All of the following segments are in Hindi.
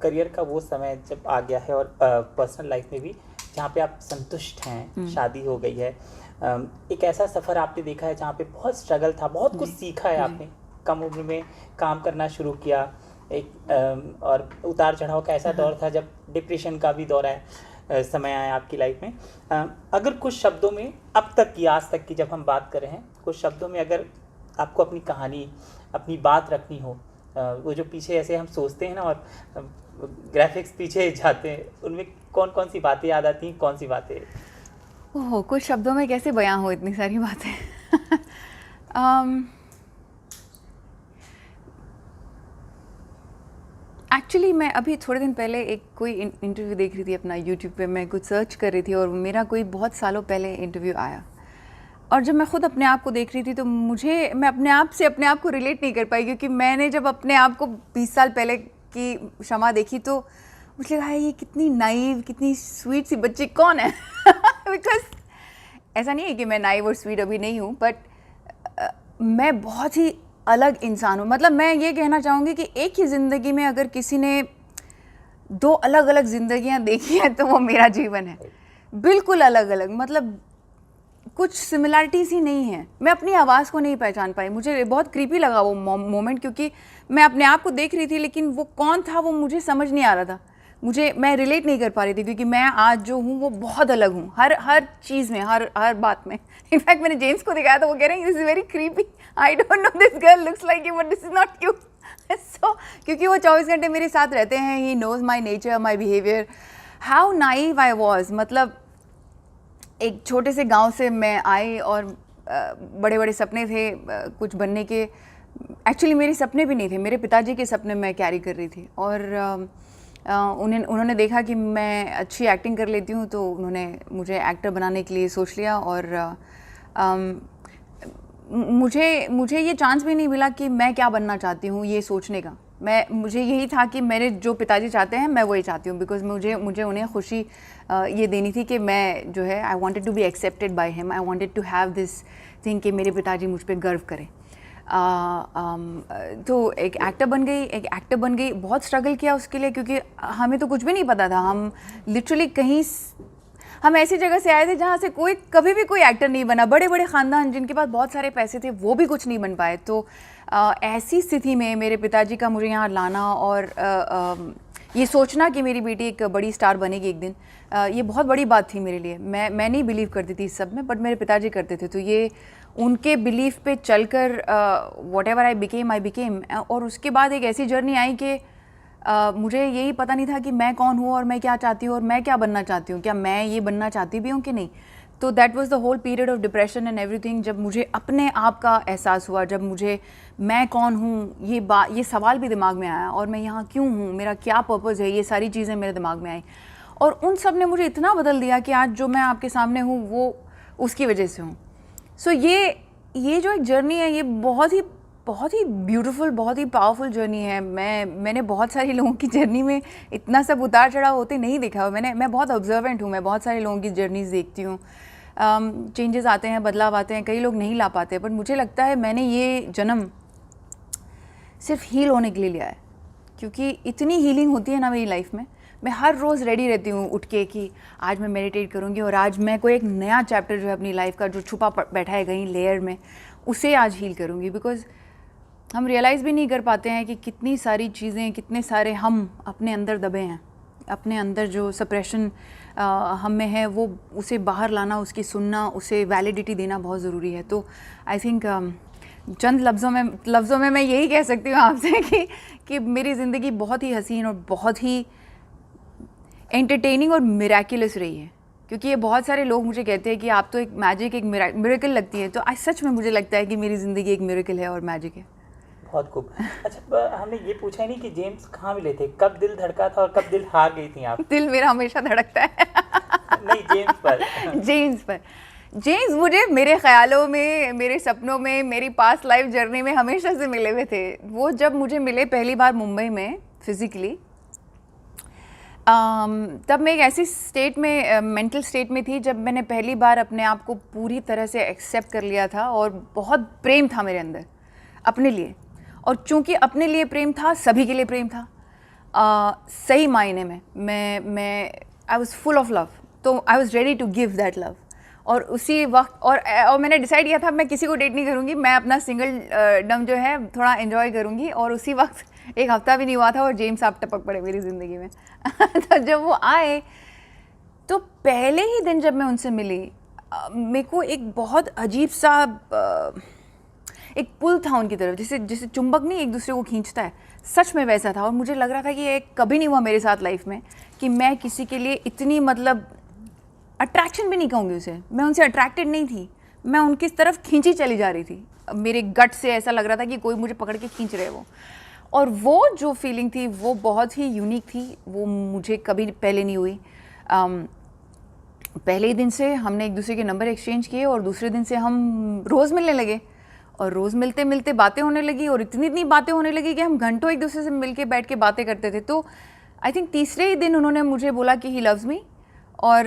करियर का वो समय जब आ गया है और पर्सनल लाइफ में भी जहाँ पे आप संतुष्ट हैं, शादी हो गई है, एक ऐसा सफ़र आपने देखा है जहाँ पे बहुत स्ट्रगल था, बहुत कुछ सीखा है आपने, कम उम्र में काम करना शुरू किया, एक और उतार चढ़ाव का ऐसा दौर था जब डिप्रेशन का भी दौर है, समय आया आपकी लाइफ में। अगर कुछ शब्दों में अब तक की, आज तक की जब हम बात कर रहे हैं, कुछ शब्दों में अगर आपको अपनी कहानी, अपनी बात रखनी हो, वो जो पीछे ऐसे हम सोचते हैं ना और ग्राफिक्स पीछे जाते हैं, उनमें कौन कौन सी बातें याद आती हैं, कौन सी बातें? ओह, कुछ शब्दों में कैसे बयां हो इतनी सारी बातें। एक्चुअली मैं अभी थोड़े दिन पहले एक कोई इंटरव्यू देख रही थी अपना यूट्यूब पे, मैं कुछ सर्च कर रही थी और मेरा कोई बहुत सालों पहले इंटरव्यू आया, और जब मैं खुद अपने आप को देख रही थी तो मैं अपने आप से अपने आप को रिलेट नहीं कर पाई, क्योंकि मैंने जब अपने आप को 20 साल पहले की शमा देखी तो मुझे लगा ये कितनी नाइव, कितनी स्वीट सी बच्ची कौन है। बिकॉज ऐसा नहीं है कि मैं नाइव और स्वीट अभी नहीं हूँ, बट मैं बहुत ही अलग इंसान हूँ। मतलब मैं ये कहना चाहूँगी कि एक ही ज़िंदगी में अगर किसी ने 2 अलग अलग ज़िंदगियाँ देखी हैं तो वो मेरा जीवन है, बिल्कुल अलग अलग। मतलब कुछ सिमिलैरिटीज़ ही नहीं है। मैं अपनी आवाज़ को नहीं पहचान पाई, मुझे बहुत क्रीपी लगा वो मोमेंट, क्योंकि मैं अपने आप को देख रही थी लेकिन वो कौन था वो मुझे समझ नहीं आ रहा था, मैं रिलेट नहीं कर पा रही थी, क्योंकि मैं आज जो हूँ वो बहुत अलग हूँ, हर चीज़ में, हर बात में। इनफैक्ट मैंने जेम्स को दिखाया तो वो कह रहे हैं this is very creepy, I don't know this girl looks like you but this is not you. So क्योंकि वो 24 घंटे मेरे साथ रहते हैं, he knows my nature, my behaviour, how naive I was. मतलब एक छोटे से गांव से मैं आई और बड़े बड़े सपने थे कुछ बनने के। एक्चुअली मेरे सपने भी नहीं थे, मेरे पिताजी के सपने मैं कैरी कर रही थी, और उन्होंने देखा कि मैं अच्छी एक्टिंग कर लेती हूँ तो उन्होंने मुझे एक्टर बनाने के लिए सोच लिया। और मुझे ये चांस भी नहीं मिला कि मैं क्या बनना चाहती हूँ ये सोचने का। मुझे यही था कि मेरे जो पिताजी चाहते हैं मैं वही चाहती हूँ, बिकॉज मुझे उन्हें खुशी ये देनी थी कि मैं जो है I wanted to be accepted by him, I wanted to have this thing कि मेरे पिताजी मुझ पर गर्व करें। तो एक एक्टर बन गई। बहुत स्ट्रगल किया उसके लिए, क्योंकि हमें तो कुछ भी नहीं पता था। हम लिटरली हम ऐसी जगह से आए थे जहाँ से कभी भी कोई एक्टर नहीं बना। बड़े बड़े ख़ानदान जिनके पास बहुत सारे पैसे थे वो भी कुछ नहीं बन पाए। तो ऐसी स्थिति में मेरे पिताजी का मुझे यहाँ लाना और ये सोचना कि मेरी बेटी एक बड़ी स्टार बनेगी एक दिन, ये बहुत बड़ी बात थी मेरे लिए। मैं नहीं बिलीव करती थी इस सब में, बट मेरे पिताजी करते थे। तो ये उनके बिलीफ पे चलकर वॉट एवर आई बिकेम। और उसके बाद एक ऐसी जर्नी आई कि मुझे यही पता नहीं था कि मैं कौन हूँ और मैं क्या चाहती हूँ और मैं क्या बनना चाहती हूँ, क्या मैं ये बनना चाहती भी हूँ कि नहीं। तो that was the whole period of depression and everything. जब मुझे अपने आप का एहसास हुआ, जब मुझे मैं कौन हूँ ये सवाल भी दिमाग में आया, और मैं यहाँ क्यों हूँ, मेरा क्या पर्पज़ है, ये सारी चीज़ें मेरे दिमाग में आई। और उन सब ने मुझे इतना बदल दिया कि आज जो मैं आपके सामने हूँ वो उसकी वजह से हूँ। सो ये जो एक जर्नी है ये बहुत ही ब्यूटीफुल, बहुत ही पावरफुल जर्नी है। मैंने बहुत सारे लोगों की जर्नी में इतना सब उतार चढ़ाव होते नहीं देखा। मैं बहुत ऑब्जर्वेंट हूँ, मैं बहुत सारे लोगों की जर्नीज देखती हूँ। चेंजेस आते हैं, बदलाव आते हैं, कई लोग नहीं ला पाते, बट मुझे लगता है मैंने ये जन्म सिर्फ हील होने के लिए लिया है, क्योंकि इतनी हीलिंग होती है ना मेरी लाइफ में। मैं हर रोज़ रेडी रहती हूँ उठ के कि आज मैं मेडिटेट करूँगी और आज मैं कोई एक नया चैप्टर जो है अपनी लाइफ का जो छुपा बैठा है कहीं लेयर में, उसे आज हील करूँगी। बिकॉज हम रियलाइज़ भी नहीं कर पाते हैं कि कितनी सारी चीज़ें, कितने सारे हम अपने अंदर दबे हैं। अपने अंदर जो सप्रेशन हम में है वो उसे बाहर लाना, उसकी सुनना, उसे वैलिडिटी देना बहुत ज़रूरी है। तो आई थिंक चंद लफ्ज़ों में मैं यही कह सकती हूँ आपसे कि मेरी ज़िंदगी बहुत ही हसीन और बहुत ही एंटरटेनिंग और मिरेकुलस रही है। क्योंकि ये बहुत सारे लोग मुझे कहते हैं कि आप तो एक मैजिक, एक मिरेकल लगती है। तो आज सच में मुझे लगता है कि मेरी ज़िंदगी एक मिरेकल है और मैजिक है। बहुत खूब। अच्छा, हमने ये पूछा ही नहीं कि जेम्स कहाँ मिले थे, कब दिल धड़का था और कब दिल हार गई थी आप? दिल मेरा हमेशा धड़कता है। नहीं, जेम्स पर जेम्स मुझे मेरे ख्यालों में, मेरे सपनों में, मेरी पास्ट लाइफ जर्नी में हमेशा से मिले हुए थे। वो जब मुझे मिले पहली बार मुंबई में फिज़िकली, तब मैं एक ऐसी स्टेट में, मेंटल स्टेट में थी जब मैंने पहली बार अपने आप को पूरी तरह से एक्सेप्ट कर लिया था और बहुत प्रेम था मेरे अंदर अपने लिए। और चूंकि अपने लिए प्रेम था, सभी के लिए प्रेम था। सही मायने में मैं I was full of love, तो I was ready to give that love. और उसी वक्त और मैंने डिसाइड किया था मैं किसी को डेट नहीं करूँगी, मैं अपना सिंगल डम जो है थोड़ा एंजॉय करूँगी। और उसी वक्त एक हफ्ता भी नहीं हुआ था और जेम्स आप टपक पड़े मेरी ज़िंदगी में। तो जब वो आए तो पहले ही दिन जब मैं उनसे मिली, मेरे को एक बहुत अजीब सा एक पुल था उनकी तरफ, जैसे चुंबक नहीं एक दूसरे को खींचता है, सच में वैसा था। और मुझे लग रहा था कि ये कभी नहीं हुआ मेरे साथ लाइफ में कि मैं किसी के लिए इतनी मतलब अट्रैक्शन भी नहीं कहूँगी उसे, मैं उनसे अट्रैक्टेड नहीं थी, मैं उनकी तरफ खींची चली जा रही थी। मेरे गट से ऐसा लग रहा था कि कोई मुझे पकड़ के खींच रहे वो। और वो जो फीलिंग थी वो बहुत ही यूनिक थी, वो मुझे कभी पहले नहीं हुई। पहले ही दिन से हमने एक दूसरे के नंबर एक्सचेंज किए और दूसरे दिन से हम रोज़ मिलने लगे। और रोज़ मिलते मिलते बातें होने लगी और इतनी बातें होने लगी कि हम घंटों एक दूसरे से मिल के बैठ के बातें करते थे। तो आई थिंक तीसरे ही दिन उन्होंने मुझे बोला कि ही लव्स मी। और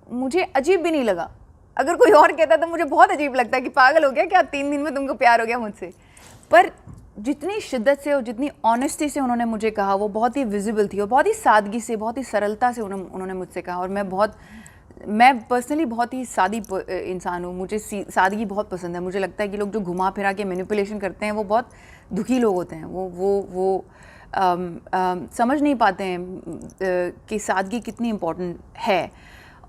मुझे अजीब भी नहीं लगा। अगर कोई और कहता तो मुझे बहुत अजीब लगता कि पागल हो गया क्या, 3 दिन में तुमको प्यार हो गया मुझसे। पर जितनी शिद्दत से और जितनी ऑनेस्टी से उन्होंने मुझे कहा वो बहुत ही विजिबल थी और बहुत ही सादगी से, बहुत ही सरलता से उन्होंने मुझसे कहा। और मैं पर्सनली बहुत ही सादी इंसान हूँ, मुझे सादगी बहुत पसंद है। मुझे लगता है कि लोग जो घुमा फिरा के मैनिपुलेशन करते हैं वो बहुत दुखी लोग होते हैं। वो समझ नहीं पाते हैं कि सादगी कितनी इम्पोर्टेंट है।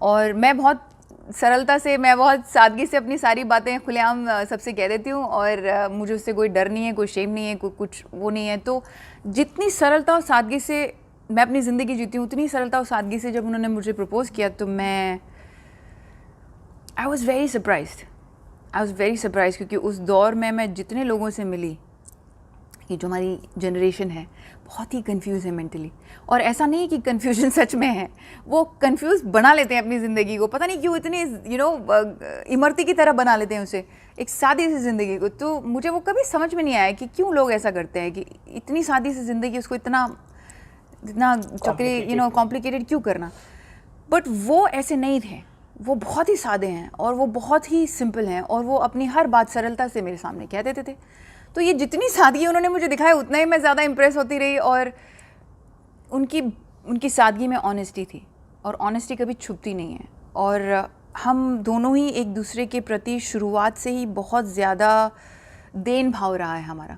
और मैं बहुत सरलता से, मैं बहुत सादगी से अपनी सारी बातें खुलेआम सबसे कह देती हूँ और मुझे उससे कोई डर नहीं है, कोई शेम नहीं है, कोई कुछ वो नहीं है। तो जितनी सरलता और सादगी से मैं अपनी ज़िंदगी जीती हूँ, उतनी सरलता और सादगी से जब उन्होंने मुझे प्रपोज़ किया तो आई वॉज़ वेरी सरप्राइज क्योंकि उस दौर में मैं जितने लोगों से मिली, ये जो हमारी जनरेशन है बहुत ही कंफ्यूज है मेंटली। और ऐसा नहीं है कि कंफ्यूजन सच में है, वो कंफ्यूज बना लेते हैं अपनी ज़िंदगी को, पता नहीं क्यों इतनी इमरती की तरह बना लेते हैं उसे, एक सादी सी ज़िंदगी को। तो मुझे वो कभी समझ में नहीं आया कि क्यों लोग ऐसा करते हैं कि इतनी सादी सी ज़िंदगी उसको इतना चक्री कॉम्प्लिकेटेड क्यों करना। बट वो ऐसे नहीं थे, वो बहुत ही सादे हैं और वो बहुत ही सिंपल हैं और वो अपनी हर बात सरलता से मेरे सामने कह देते थे। तो ये जितनी सादगी उन्होंने मुझे दिखाया उतना ही मैं ज़्यादा इम्प्रेस होती रही। और उनकी सादगी में ऑनेस्टी थी और ऑनेस्टी कभी छुपती नहीं है। और हम दोनों ही एक दूसरे के प्रति शुरुआत से ही बहुत ज़्यादा देन भाव रहा है हमारा।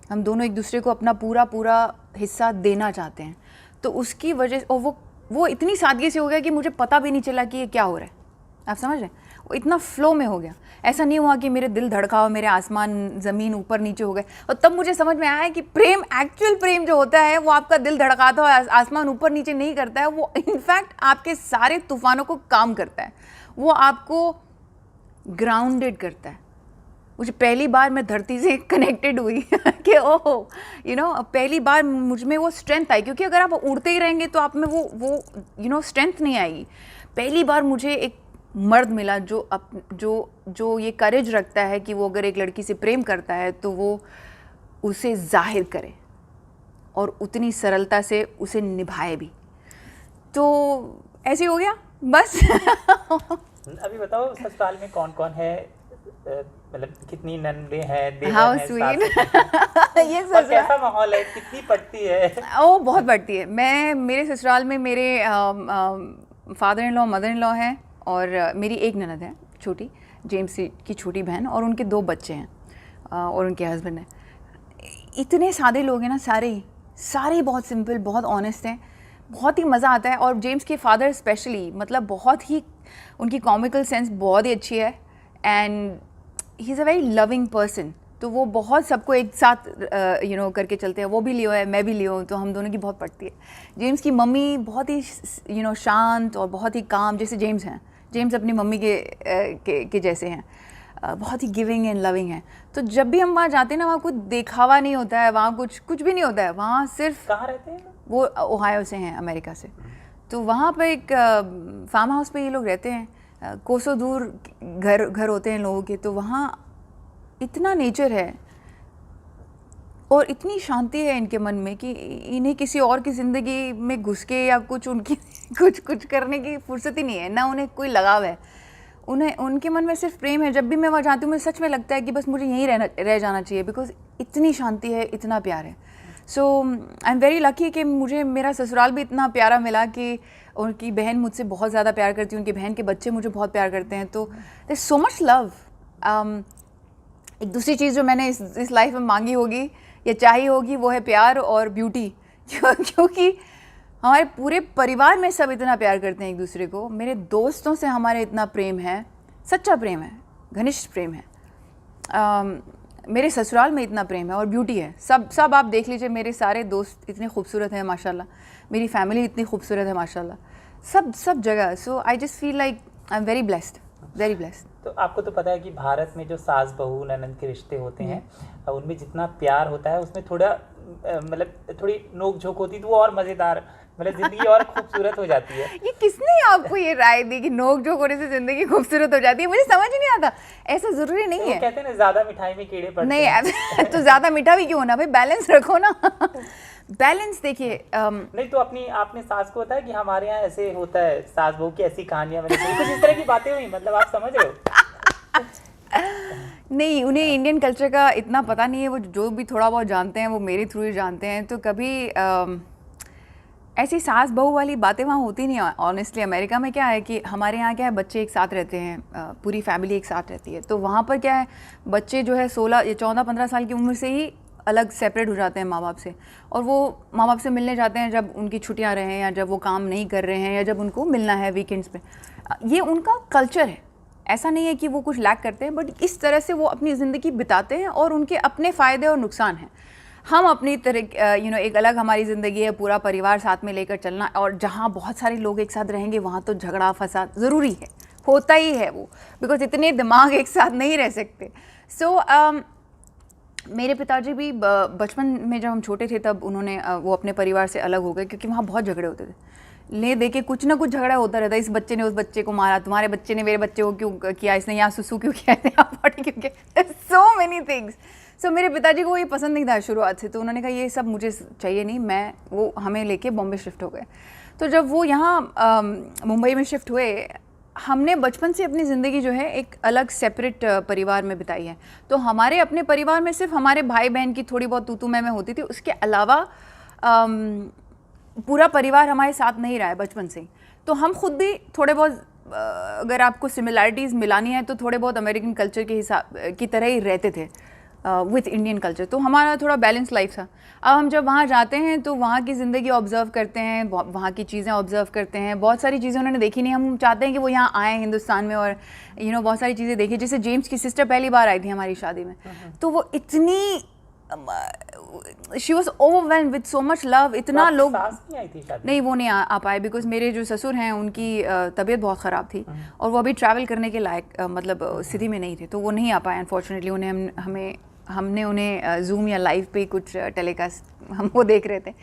हम दोनों एक दूसरे को अपना पूरा हिस्सा देना चाहते हैं। तो उसकी वजह और वो इतनी सादगी से हो गया कि मुझे पता भी नहीं चला कि ये क्या हो रहा है। आप समझ रहे हैं, वो इतना फ्लो में हो गया। ऐसा नहीं हुआ कि मेरे दिल धड़का और मेरे आसमान ज़मीन ऊपर नीचे हो गए। और तब मुझे समझ में आया कि प्रेम, एक्चुअल प्रेम जो होता है वो आपका दिल धड़काता है, आसमान ऊपर नीचे नहीं करता है। वो इनफैक्ट आपके सारे तूफानों को काम करता है, वो आपको ग्राउंडेड करता है। मुझे पहली बार मैं धरती से कनेक्टेड हुई कि ओह पहली बार मुझ में वो स्ट्रेंथ आई। क्योंकि अगर आप उड़ते ही रहेंगे तो आप में वो स्ट्रेंथ नहीं आएगी। पहली बार मुझे एक मर्द मिला जो ये करेज रखता है कि वो अगर एक लड़की से प्रेम करता है तो वो उसे जाहिर करे और उतनी सरलता से उसे निभाए भी। तो ऐसे हो गया बस। अभी बताओ ससुराल में कौन कौन है, मतलब कितनी ननदे हैं, देवर हाउ हैं, स्वीट। ये और कैसा माहौल है, कितनी पड़ती है? ओ बहुत बढ़ती है। मेरे ससुराल में मेरे father in law, mother in law हैं और मेरी एक ननद है छोटी, जेम्स की छोटी बहन, और उनके 2 बच्चे हैं और उनके हस्बैंड हैं। इतने सादे लोग हैं ना, सारे बहुत सिंपल, बहुत ऑनेस्ट हैं, बहुत ही मज़ा आता है। और जेम्स के फादर स्पेशली, मतलब बहुत ही उनकी कॉमिकल सेंस बहुत ही अच्छी है and he is a very loving person. तो वो बहुत सबको एक साथ करके चलते हैं। वो भी लियो है, मैं भी लियो, तो हम दोनों की बहुत पड़ती है। जेम्स की मम्मी बहुत ही शांत और बहुत ही काम, जैसे जेम्स हैं। जेम्स अपनी मम्मी के जैसे हैं, बहुत ही गिविंग एंड लविंग हैं। तो जब भी हम वहाँ जाते हैं ना, वहाँ कुछ दिखावा नहीं होता है, वहाँ कुछ भी नहीं होता है। वहाँ सिर्फ, कहाँ रहते हैं वो ओहायो से हैं, अमेरिका से। तो वहाँ पर एक फार्म हाउस पे ये लोग रहते हैं, कोसों दूर घर होते हैं लोगों के। तो वहाँ इतना नेचर है और इतनी शांति है इनके मन में कि इन्हें किसी और की ज़िंदगी में घुस के या कुछ उनकी कुछ करने की फुर्सत ही नहीं है, ना उन्हें कोई लगाव है। उनके मन में सिर्फ प्रेम है। जब भी मैं वहाँ जाती हूँ मुझे सच में लगता है कि बस मुझे यहीं रह जाना चाहिए, बिकॉज इतनी शांति है, इतना प्यार है। सो आई एम वेरी लकी कि मुझे मेरा ससुराल भी इतना प्यारा मिला कि उनकी बहन मुझसे बहुत ज़्यादा प्यार करती है, उनकी बहन के बच्चे मुझे बहुत प्यार करते हैं, तो देयर सो मच लव। एक दूसरी चीज़ जो मैंने इस लाइफ में मांगी होगी या चाहिए होगी वो है प्यार और ब्यूटी क्योंकि हमारे पूरे परिवार में सब इतना प्यार करते हैं एक दूसरे को। मेरे दोस्तों से हमारे इतना प्रेम है, सच्चा प्रेम है, घनिष्ठ प्रेम है। मेरे ससुराल में इतना प्रेम है और ब्यूटी है। सब आप देख लीजिए, मेरे सारे दोस्त इतने खूबसूरत हैं माशाल्लाह, मेरी फैमिली इतनी खूबसूरत है माशाल्लाह, सब जगह। So I just feel like I am very blessed, very blessed. तो आपको तो पता है कि भारत में जो सास बहू ननंद के रिश्ते होते हैं उनमें जितना प्यार होता है उसमें थोड़ा मतलब थोड़ी नोक झोंक होती है तो वो और मज़ेदार, मतलब जिंदगी और खूबसूरत हो जाती है। ये किसने आपको ये राय दी कि नोक झोंक होने से जिंदगी खूबसूरत हो जाती है? मुझे समझ ही नहीं आता, ऐसा जरूरी नहीं है। कहते हैं ना ज्यादा मिठाई में कीड़े पड़ते हैं। नहीं तो ज्यादा मीठा भी क्यों होना भाई, बैलेंस रखो ना। बैलेंस देखिए नहीं तो आपने सास को बताया कि हमारे यहाँ ऐसे होता है, सास बहू की ऐसी कहानियां, मैंने कुछ इस तरह की बातें हुई, मतलब आप समझ रहे हो। नहीं, उन्हें इंडियन कल्चर का इतना पता नहीं है, वो जो भी थोड़ा बहुत जानते हैं वो मेरे थ्रू ही जानते हैं। तो कभी ऐसी सास बहू वाली बातें वहाँ होती नहीं है ऑनेस्टली। अमेरिका में क्या है कि हमारे यहाँ क्या है, बच्चे एक साथ रहते हैं, पूरी फैमिली एक साथ रहती है। तो वहाँ पर क्या है, बच्चे जो है 16 या 14-15 साल की उम्र से ही अलग सेपरेट हो जाते हैं माँ बाप से, और वो माँ बाप से मिलने जाते हैं जब उनकी छुट्टियाँ रहें या जब वो काम नहीं कर रहे हैं या जब उनको मिलना है वीकेंड्स पे। ये उनका कल्चर है, ऐसा नहीं है कि वो कुछ लैक करते हैं, बट इस तरह से वो अपनी ज़िंदगी बिताते हैं और उनके अपने फ़ायदे और नुकसान हैं। हम अपनी तरह एक अलग हमारी ज़िंदगी है, पूरा परिवार साथ में लेकर चलना, और जहाँ बहुत सारे लोग एक साथ रहेंगे वहाँ तो झगड़ा फसाद ज़रूरी है, होता ही है वो, बिकॉज इतने दिमाग एक साथ नहीं रह सकते। सो मेरे पिताजी भी बचपन में जब हम छोटे थे तब उन्होंने वो अपने परिवार से अलग हो गए क्योंकि वहाँ बहुत झगड़े होते थे। ले दे के कुछ ना कुछ झगड़ा होता रहता, इस बच्चे ने उस बच्चे को मारा, तुम्हारे बच्चे ने मेरे बच्चे को क्यों किया, इसने यहाँ सुसु क्यों किया, यहाँ पॉटी क्यों किया, सो मेनी थिंग्स। सो मेरे पिताजी को ये पसंद नहीं था शुरुआत से, तो उन्होंने कहा ये सब मुझे चाहिए नहीं, वो हमें लेके बॉम्बे शिफ्ट हो गए। तो जब वो यहाँ मुंबई में शिफ्ट हुए, हमने बचपन से अपनी ज़िंदगी जो है एक अलग सेपरेट परिवार में बिताई है। तो हमारे अपने परिवार में सिर्फ हमारे भाई बहन की थोड़ी बहुत तू मैं होती थी, उसके अलावा पूरा परिवार हमारे साथ नहीं रहा है बचपन से ही। तो हम खुद भी थोड़े बहुत अगर आपको सिमिलैरिटीज़ मिलानी है तो थोड़े बहुत अमेरिकन कल्चर के हिसाब की तरह ही रहते थे विथ इंडियन कल्चर। तो हमारा थोड़ा बैलेंस लाइफ था। अब हम जब वहाँ जाते हैं तो वहाँ की ज़िंदगी ऑब्ज़र्व करते हैं, वहाँ की चीज़ें ऑब्ज़र्व करते हैं। बहुत सारी चीज़ें उन्होंने देखी नहीं, हम चाहते हैं कि वो यहाँ आएँ हिंदुस्तान में और बहुत सारी चीज़ें देखी। जैसे जेम्स की सिस्टर पहली बार आई थी हमारी शादी में, तो वो इतनी she was overwhelmed with so much love. इतना लोग नहीं आई थी शादी? नहीं, वो नहीं आ पाए बिकॉज मेरे जो ससुर हैं उनकी तबीयत बहुत ख़राब थी और वो अभी ट्रैवल करने के लायक मतलब स्थिति में नहीं थे, तो वो नहीं आ पाए अनफॉर्चुनेटली। हमने उन्हें जूम या लाइव पे कुछ टेलीकास्ट हम वो देख रहे थे।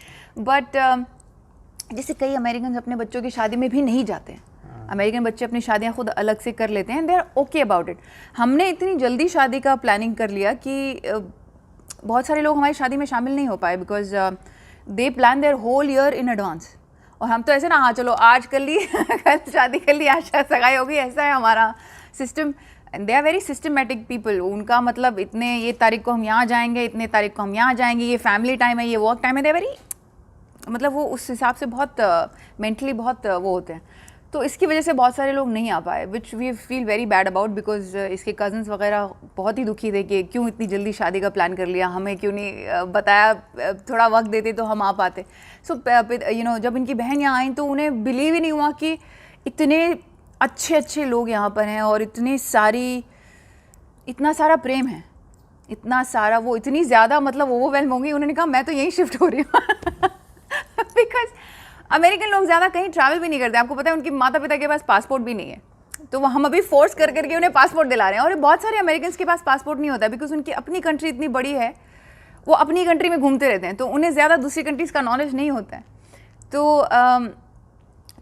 बट जैसे कई अमेरिकन अपने बच्चों की शादी में भी नहीं जाते हैं। अमेरिकन बच्चे अपनी शादियां खुद अलग से कर लेते हैं, they are okay about it. हमने इतनी जल्दी शादी का प्लानिंग कर लिया कि बहुत सारे लोग हमारी शादी में शामिल नहीं हो पाए because they plan their whole year in advance. और हम तो ऐसे ना, हाँ चलो आज कर ली कल शादी कर ली, आज सगाई होगी, ऐसा है हमारा system. And they are very systematic people. उनका मतलब इतने ये तारीख को हम यहाँ जाएंगे, इतने तारीख को हम यहाँ जाएंगे, ये फैमिली टाइम है, ये वर्क टाइम है, दे वेरी मतलब वो उस हिसाब से बहुत मेंटली बहुत वो होते हैं। तो इसकी वजह से बहुत सारे लोग नहीं आ पाए, which we feel very bad about because इसके कज़न्स वगैरह बहुत ही दुखी थे कि क्यों इतनी जल्दी शादी का प्लान कर लिया, हमें क्यों नहीं बताया, थोड़ा वक्त देते तो हम आ पाते। सो जब इनकी बहन यहाँ आई तो उन्हें बिलीव ही नहीं हुआ कि इतने अच्छे लोग यहाँ पर हैं और इतना सारा प्रेम है, इतना सारा, वो इतनी ज़्यादा मतलब ओवरवेल्म होंगी। उन्होंने कहा मैं तो यहीं शिफ्ट हो रही हूँ बिकॉज अमेरिकन लोग ज़्यादा कहीं ट्रैवल भी नहीं करते। आपको पता है उनकी माता पिता के पास पासपोर्ट भी नहीं है, तो हम अभी फोर्स करके उन्हें पासपोर्ट दिला रहे हैं। और बहुत सारे अमेरिकन के पास पासपोर्ट नहीं होता बिकॉज उनकी अपनी कंट्री इतनी बड़ी है, वो अपनी कंट्री में घूमते रहते हैं, तो उन्हें ज़्यादा दूसरी कंट्रीज़ का नॉलेज नहीं होता है। तो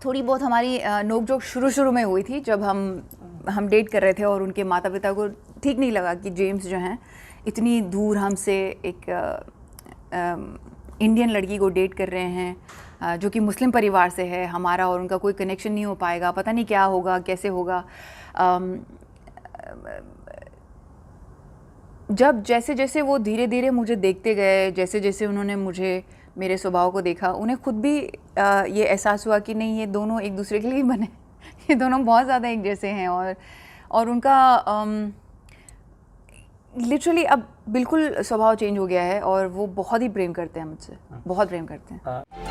थोड़ी बहुत हमारी नोक-झोंक शुरू में हुई थी जब हम डेट कर रहे थे और उनके माता पिता को ठीक नहीं लगा कि जेम्स जो हैं इतनी दूर हमसे एक इंडियन लड़की को डेट कर रहे हैं जो कि मुस्लिम परिवार से है। हमारा और उनका कोई कनेक्शन नहीं हो पाएगा, पता नहीं क्या होगा, कैसे होगा। जब जैसे जैसे वो धीरे धीरे मुझे देखते गए, जैसे जैसे उन्होंने मुझे मेरे स्वभाव को देखा, उन्हें खुद भी ये एहसास हुआ कि नहीं, ये दोनों एक दूसरे के लिए ही बने ये दोनों बहुत ज़्यादा एक जैसे हैं। और उनका लिटरली अब बिल्कुल स्वभाव चेंज हो गया है और वो बहुत ही प्रेम करते हैं मुझसे, बहुत प्रेम करते हैं।